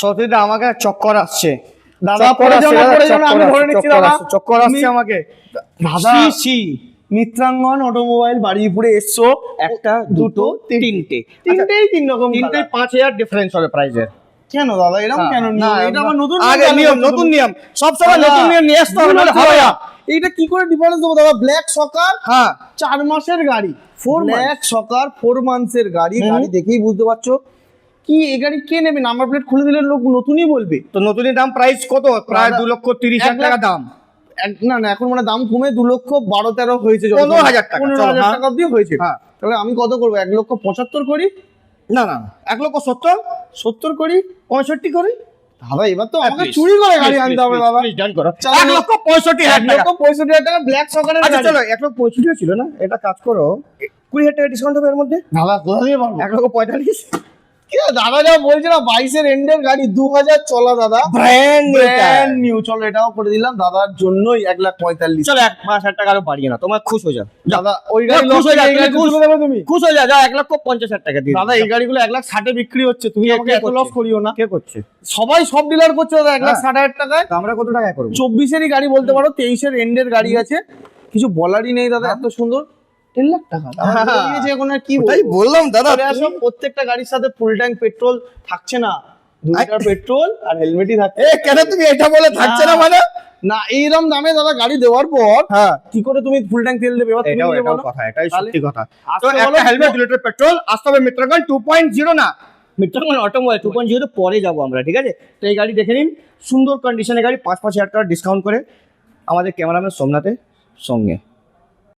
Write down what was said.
সত্যি আমাকে চক্কর আসছে দাদা পরে যেন আমি ধরে নিচ্ছি দাদা, চক্কর আসছে আমাকে দাদা সি মিত্রাঙ্গন অটোমোবাইল বারুইপুরে এসছো, একটা দুটো তিনটে তিনটেই তিন রকম তিনটে colour। 5000 ডিফারেন্স হবে প্রাইসের। কেন দাদা এরকম কেন নিয়ম? এটা আমার নতুন আগে নিয়ম, নতুন নিয়ম সব সময় নতুন নিয়ম নিয়ে আসতে হবে, নাহলে হবে না। এইটা কি করে ডিফারেন্স দেবো দাদা? ব্ল্যাক সকার হ্যাঁ 4 মাসের গাড়ি, 4 ব্ল্যাক সকার 4 মান্থসের গাড়ি, গাড়ি দেখেই বুঝতে পারছো কি এই গাড়ি কে নেবে? নাম্বার প্লেট খুলে দিলে লোক নতুনই বলবে। তো নতুনের দাম প্রাইস কত? প্রায় 2,30,000 টাকা দাম। না না এখন মানে দাম কমে 2,12,13 হয়েছে, 15,000 টাকা, 15,000 হ্যাঁ। টাকা অব্দি হয়েছে। হ্যাঁ। তাহলে আমি কত করবো? 1,75,000 করি, না না 1,70,000 70 করি, 65 করে। দাদা এবার তো আমাকে চুরি করে গাড়ি আনতে হবে দাদা। ডান করো। চলো। 1,65,000 টাকা। 1,65,000 টাকা ব্ল্যাক সকারের আচ্ছা গাড়ি। চলো 1,65,000 ছিল না, এটা কাজ করো 20,000 টাকা ডিসকাউন্ট হবে এর মধ্যে। দাদা কোথা দিয়ে পারবো? 1,45,000 কি দাদা যা বলছে না 22 এর এন্ডের গাড়ি, 2000 চলা দাদা, ব্র্যান্ড ব্র্যান্ড নিউ। চলো এটাও করে দিলাম দাদার জন্যই 1,45,000। চলো 1,5,000 টাকা আরো বাড়িয়ে না, তোমার খুশ হয়ে যাও। দাদা ওই গাড়ি খুশ হয়ে যাও, এই গাড়ি খুশ। তুলে দেবে তুমি? খুশ হয়ে যাও, যাও 1,50,000 টাকা দিয়ে দাদা এই গাড়িগুলো 1,60,000 বিক্রি হচ্ছে, তুমি কে আমাকে এত করছে? লস করিও না। কে করছে? সবাই সব ডিলার করছে দাদা 1,60,000 টাকায়। তো আমরা কত টাকা করব? 24-এরই গাড়ি বলতে পারো, 23 এর এন্ডের গাড়ি আছে, কিছু বলারই নেই দাদা, এত সুন্দর। 10 লাখ টাকা দাদা বলে দিয়েছে, এখন আর কি তাই বলবো? বললাম দাদা। চলে আসো, প্রত্যেকটা গাড়ির সাথে ফুল ট্যাঙ্ক পেট্রোল থাকছে না, 2 লিটার পেট্রোল আর হেলমেটই থাকছে। কেন তুমি এটা বলে থাকছে না মানে? না এইরকম দামে দাদা গাড়ি দেওয়ার পর হ্যাঁ কি করে তুমি ফুল ট্যাঙ্ক তেল দেবে? এবার তুমি এটাও নিজে এটাও বলো। কথা, এটাই তাহলে সত্যি কথা। আসতে তো একটা বলো। হেলমেট 2 লিটার পেট্রোল আসতে হবে মিত্রগণ 2.0 না, মিত্রগণ অটোমোবাইল 2.0 তে পরে যাবো আমরা, ঠিক আছে? তো এই গাড়ি দেখে নিন, সুন্দর কন্ডিশনের গাড়ি, 5,000 টাকা ডিসকাউন্ট করে আমাদের ক্যামেরাম্যান সোমনাথের সঙ্গে।